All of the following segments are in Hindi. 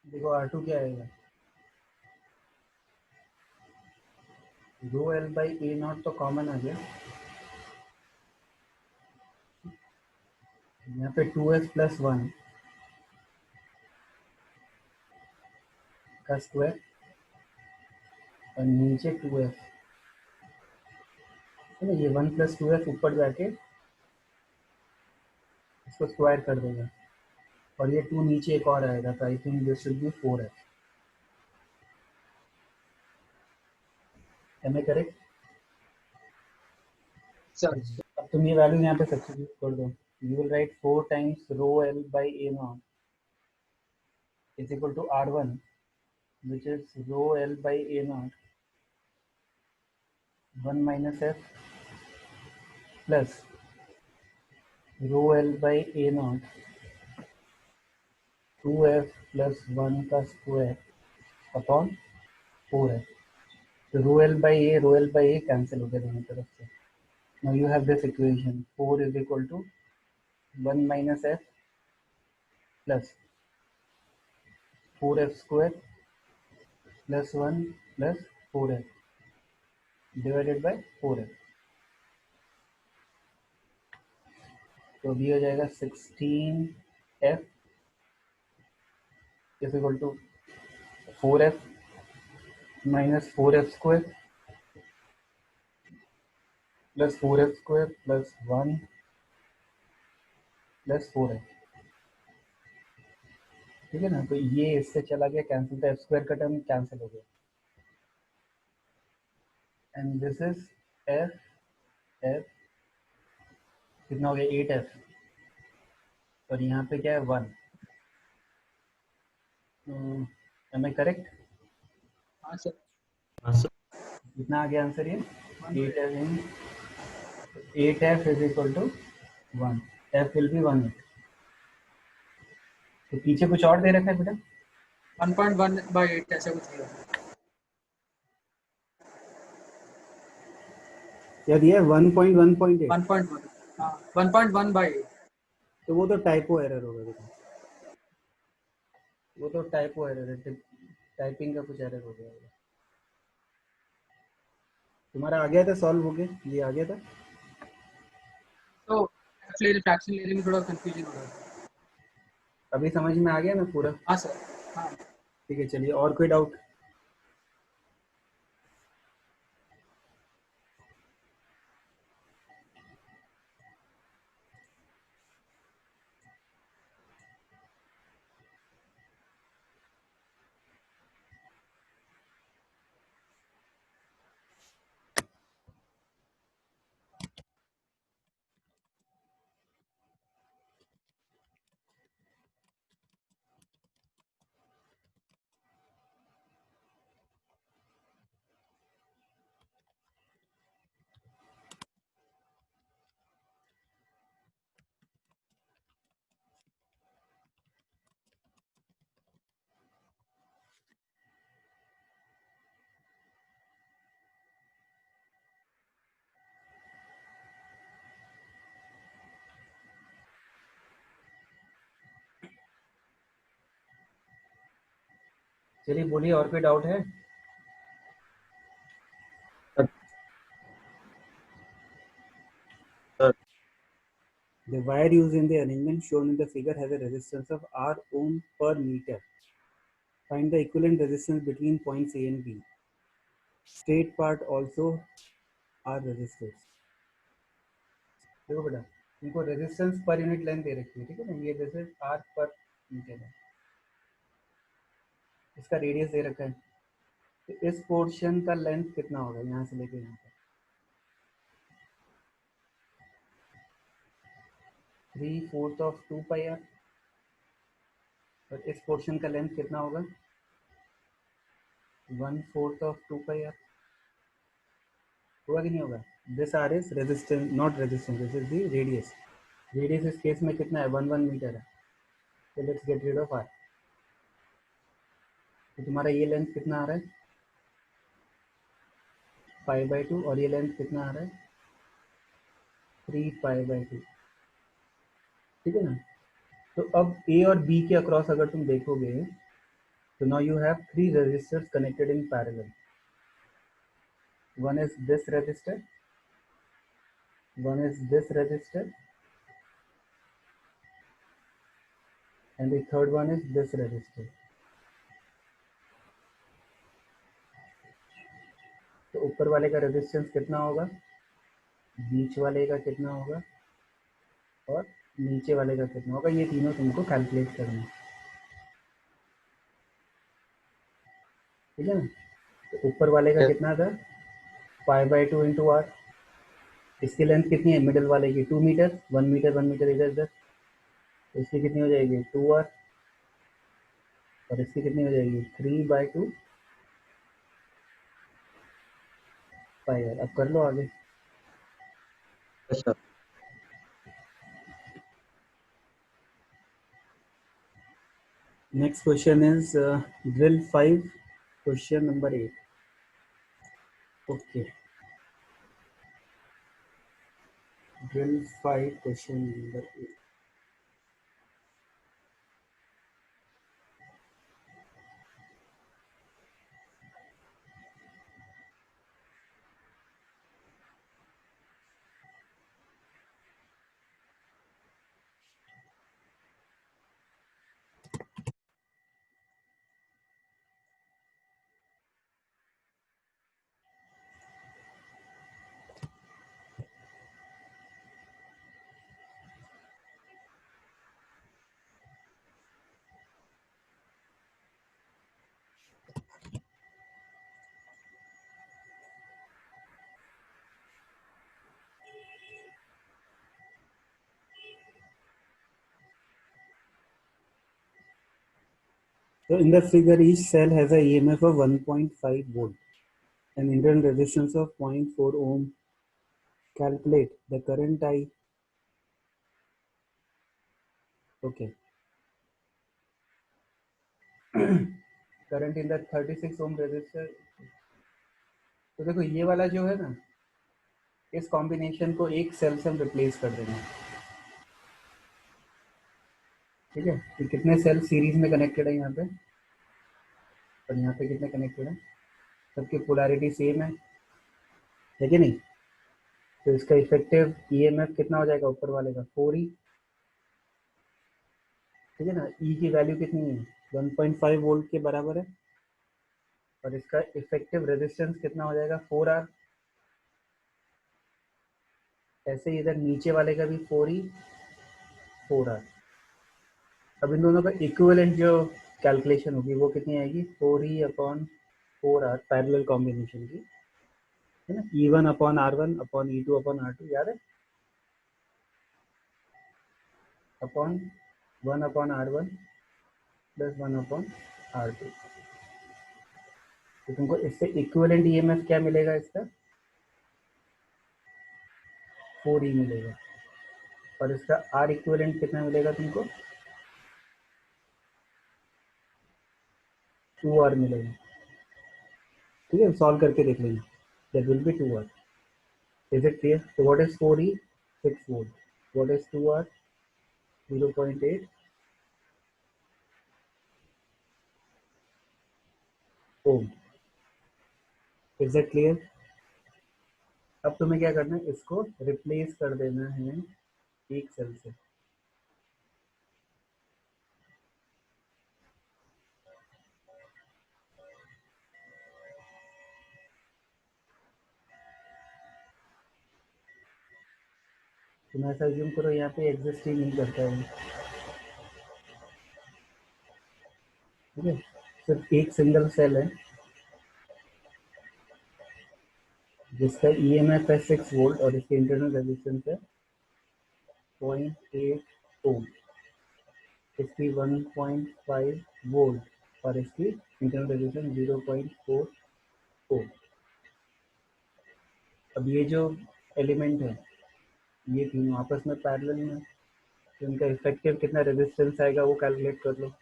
देखो R2 क्या आएगा, रो एल बाई ए नॉट तो कॉमन आ गया, यहाँ पे 2f प्लस 1 का स्क्वायर और नीचे 2f है ना, ये 1 प्लस 2f ऊपर जाके इसको स्क्वायर कर देगा और ये 2 नीचे एक और आएगा, तो I think this should be 4f। Am I correct? Sir अब तुम ये वैल्यू यहाँ पे सब्स्टिट्यूट कर दो, you will write 4 times rho L by A naught is equal to R1 which is rho L by A naught 1 minus f plus rho L by A naught 2f plus 1 का स्क्वायर अपॉन 4f। तो rho L by A cancel हो गया दोनों तरफ से। Now you have this equation 4 is equal to 1 minus F plus 4f square plus 1 plus 4f divided by 4f। तो भी हो जाएगा 16f is equal to 4f minus 4f square plus 4f square plus 1 plus 4f। ठीक है ना, तो ये इससे चला गया कैंसिल, तो एफ स्क्वायर का टर्म कैंसिल हो गया and this is F F कितना हो गया 8f और यहाँ पे क्या है 1। Am I correct? हाँ सर। कितना आ गया आंसर ये 8f is equal to 1, f will be 1। तो पीछे कुछ और दे रखा है बेटा? 1.1/8 ऐसा कुछ दिया। क्या दिया है 1.1.8? 1.1, हाँ 1.1/8। तो वो तो टाइपो एरर होगा बेटा, वो तो टाइपो एरर है, टाइपिंग का कुछ एरर हो गया होगा। तुम्हारा आ गया था, सॉल्व हो गया, ये आ गया था। तो फ्रैक्शन लेने में थोड़ा कंफ्यूजन हो रहा है। अभी समझ में आ गया ना पूरा? हाँ सर। हाँ ठीक है, चलिए और कोई डाउट? चलिए बोलिए, और कोई डाउट है? The wire used in the arrangement shown in the figure has a resistance of R ohm per meter. Find the equivalent resistance between points A and B. Straight part also are resistors. देखो बेटा, इनको रेजिस्टेंस पर यूनिट लेंथ दे रखी है, ठीक है ना, ये दिस इज R पर मीटर है, इसका रेडियस दे रखा है, तो इस पोर्शन का लेंथ कितना होगा यहाँ से लेके यहाँ तक? 3/4 ऑफ 2 पाई आर। और इस पोर्शन का लेंथ कितना होगा? 1/4 ऑफ 2 पाई आर। होगा कि नहीं होगा? This R is resistance, not resistance, this is the radius. Radius इस केस में कितना है? 1 मीटर है। तो let's get rid of R. तो तुम्हारा ये लेंथ कितना आ रहा है? 5/2 और ये लेंथ कितना आ रहा है? 3π/2। ठीक है ना, तो अब ए और बी के अक्रॉस अगर तुम देखोगे So now you have three resistors connected in parallel. One is this resistor, one is this resistor, and the third one is this resistor. तो ऊपर वाले का रेजिस्टेंस कितना होगा, बीच वाले का कितना होगा और नीचे वाले का कितना होगा, ये तीनों तुमको कैलकुलेट करना है, ठीक है ना। तो ऊपर वाले का Yes. कितना था, 5/2 इंटू आर। इसकी लेंथ कितनी है मिडल वाले की, 2 मीटर, 1 मीटर इधर उधर, तो इसकी कितनी हो जाएगी 2r, और इसकी कितनी हो जाएगी 3/2 पाई। अब कर लो आगे। Yes, sir. Next question is drill 5, question number 8. Okay, drill 5, question number 8. So in the figure, each cell has a EMF of 1.5 volt and internal resistance of 0.4 ohm. Calculate the current I. Okay. Current in the 36 ohm resistor. तो देखो ये वाला जो है ना, इस कॉम्बिनेशन को एक सेल से हम रिप्लेस कर देंगे, ठीक है। तो कितने सेल सीरीज में कनेक्टेड है यहाँ पे, और यहाँ पे कितने कनेक्टेड है, सबकी पोलैरिटी सेम है कि नहीं। तो इसका इफेक्टिव ईएमएफ कितना हो जाएगा ऊपर वाले का 4e, ठीक है ना। ई की वैल्यू कितनी है 1.5 वोल्ट के बराबर है, और इसका इफेक्टिव रेजिस्टेंस कितना हो जाएगा 4r। ऐसे ही इधर नीचे वाले का भी 4e 4r। अब इन दोनों का इक्विवेलेंट जो कैलकुलेशन होगी वो कितनी आएगी 4e upon 4r parallel combination की, है ना। E1 upon R1 upon E2 upon R2 याद है, upon 1 upon R1 plus 1 upon R2। तो तुमको इससे इक्विवेलेंट ईएमएफ क्या मिलेगा, इसका 4e मिलेगा, और इसका आर इक्विवेलेंट कितना मिलेगा तुमको 2r मिलेगा, ठीक है। सॉल्व करके देख लेंगे, that will be 2r। Is it clear. so what is 4e 6 volt, what is 2r 0.8 ohm। Is it clear. अब तुम्हें क्या करना है, इसको रिप्लेस कर देना है एक सेल से। तुम ऐसा अज्यूम करो यहाँ पे एग्जिस्ट ही नहीं करता है, ठीक है। सिर्फ एक सिंगल सेल है जिसका ईएमएफ है 6 वोल्ट और इसकी इंटरनल रेजिस्टेंस है 0.8 ओम, इसकी 1.5 वोल्ट और इसकी इंटरनल रेजिस्टेंस 0.4 ओम। अब ये जो एलिमेंट है ये तीनों आपस में पैरेलल में, तो इनका इफेक्टिव कितना रेजिस्टेंस आएगा वो कैलकुलेट कर लो,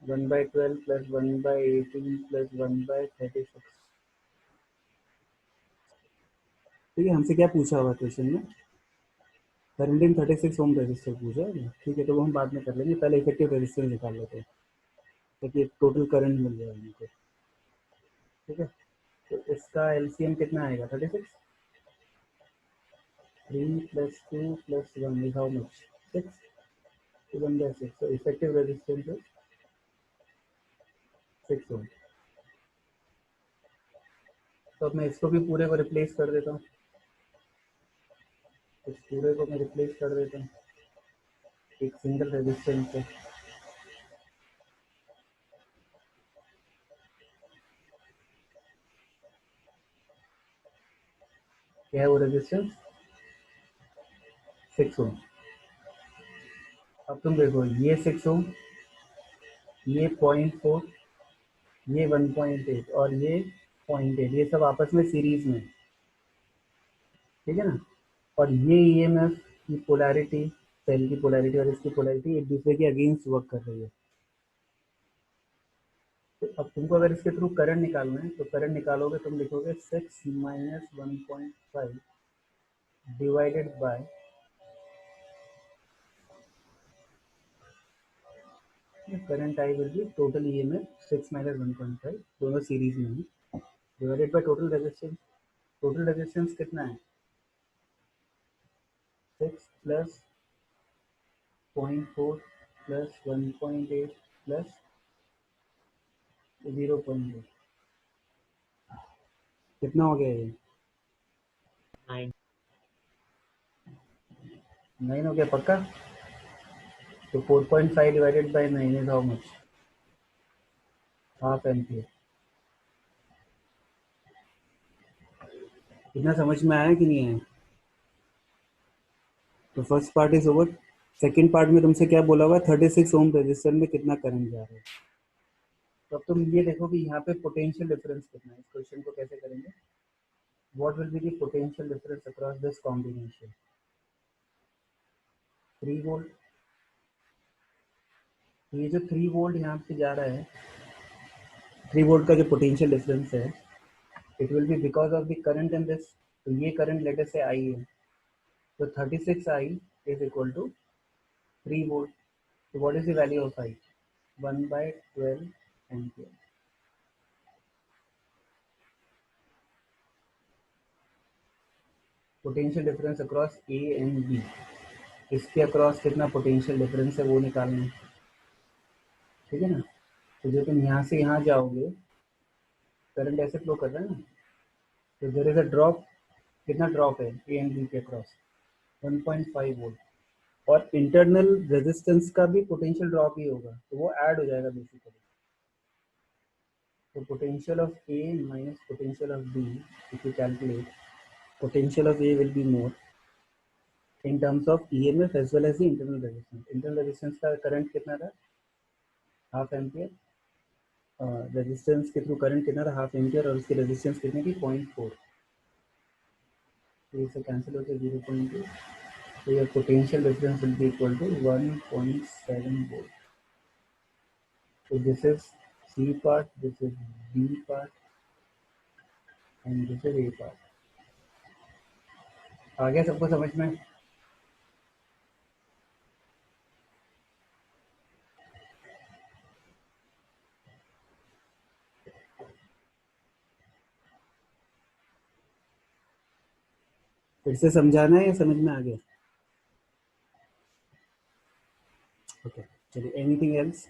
1/12 प्लस 1/18 प्लस 1/36। ठीक है, हमसे क्या पूछा हुआ क्वेश्चन में, करंट इन 36 ओम रेजिस्टर पूछा है, ठीक है। तो वो हम बाद में कर लेंगे, पहले इफेक्टिव रेजिस्टेंस निकाल लेते हैं। ताकि टोटल करंट मिल जाए उनको। ठीक है, तो इसका एलसीएम कितना आएगा 36, 3 + 2 + 1 is how much 6, 2 × 6, so effective resistance is 6 ओम। तो अब मैं इसको भी पूरे को रिप्लेस कर देता हूँ, इस पूरे को मैं रिप्लेस कर देता हूँ एक सिंगल रेजिस्टेंस से। क्या है वो रेजिस्टेंस 6 ओम। अब तुम देखो ये 6 ओम, ये 0.4, ये 1.8 और ये 0.8, ये सब आपस में सीरीज में, ठीक है ना। और ये ईएमएफ की पोलैरिटी, सेल की पोलैरिटी और इसकी पोलैरिटी एक दूसरे के अगेंस्ट वर्क कर रही है। तो अब तुमको अगर इसके थ्रू करंट निकालना है तो करंट निकालोगे, तुम लिखोगे 6 - 1.5 divided by current I will be total EMF 6 - 1.5, दोनों सीरीज में है, divided by total resistance. Total resistance कितना है 6 + 0.4 + 1.8 + 0.8, कितना हो गया ये 9. 9 हो गया पक्का। तो 4.5 divided by 9 is how much, half ampere. इतना समझ में आया कि नहीं आया? तो first part is over. Second part में तुमसे क्या बोला हुआ है 36 ओम रेजिस्टर में कितना करंट जा रहा है। तो अब तुम ये देखो कि यहाँ पे पोटेंशियल डिफरेंस कितना है। इस क्वेश्चन को कैसे करेंगे, what will be the potential difference across this combination. 3 volt, ये जो 3 वोल्ट यहाँ पे जा रहा है, 3 वोल्ट का जो पोटेंशियल डिफरेंस है, it will be because of the current in this. तो ये करंट लेटर से आई है, तो 36 I is equal to 3 volt. तो what is the value of I 1/12 ampere. Potential difference across A and B, इसके अक्रॉस कितना पोटेंशियल डिफरेंस है वो निकालना है, ठीक है ना। तो जो तुम यहाँ से यहाँ जाओगे, करंट ऐसे फ्लो कर रहा है ना, तो देयर इज अ ड्रॉप। कितना ड्रॉप है ए एंड बी के अक्रॉस 1.5 वोल्ट, और इंटरनल रेजिस्टेंस का भी पोटेंशियल ड्रॉप ही होगा, तो वो ऐड हो जाएगा बेसिकली। तो potential of A minus potential of B, if you calculate, potential of A will be more in terms of EMF as well as the internal resistance. Internal resistance का करंट कितना था हाफ एम्पियर, रेजिस्टेंस के थ्रू करंट कितना था हाफ एम्पियर, और उसकी रेजिस्टेंस कितनी थी 0.4, तो इससे कैंसिल होकर 0.2, तो your potential difference will be equal to 1.7 volt. So this is C part, this is B part and this is A part. आ गया सबको समझ में? फिर से समझाना है या समझ में आ गया? ओके, चलिए, anything else?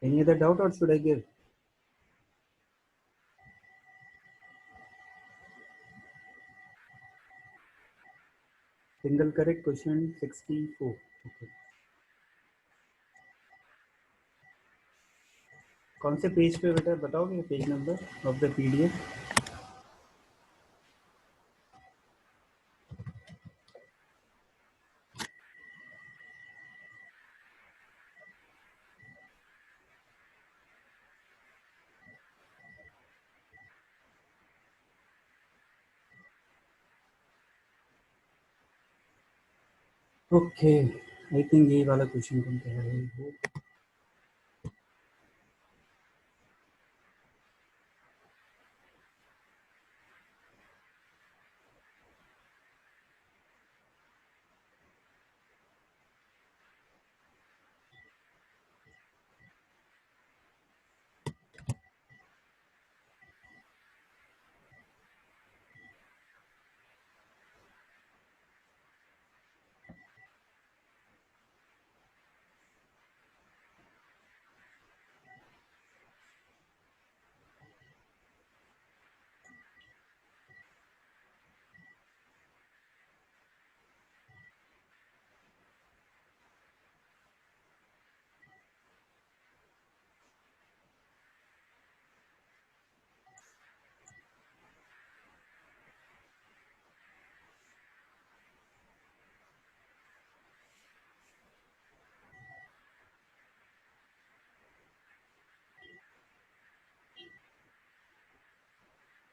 Any other doubt or should I give? Single correct, question 64. Okay. कौन से पेज पे बेटा बताओगे page number of the PDF? Okay, I think ये वाला क्वेश्चन तुम कह रहे हो.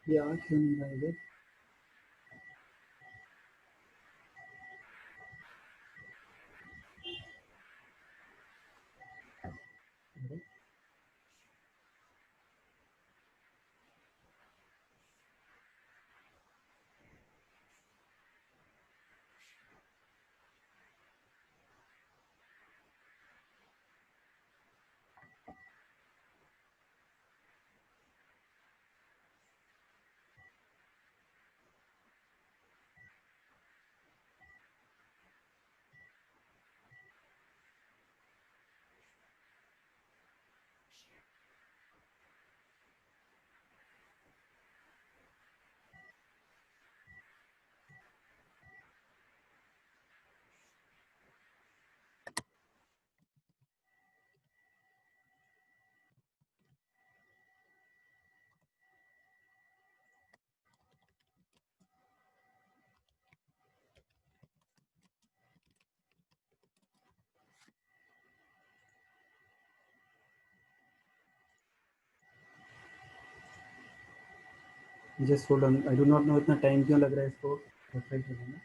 ये आ क्यों नहीं रहा इधर? Just hold on, I do not know इतना टाइम क्यों लग रहा है इसको वेरीफाई करने में.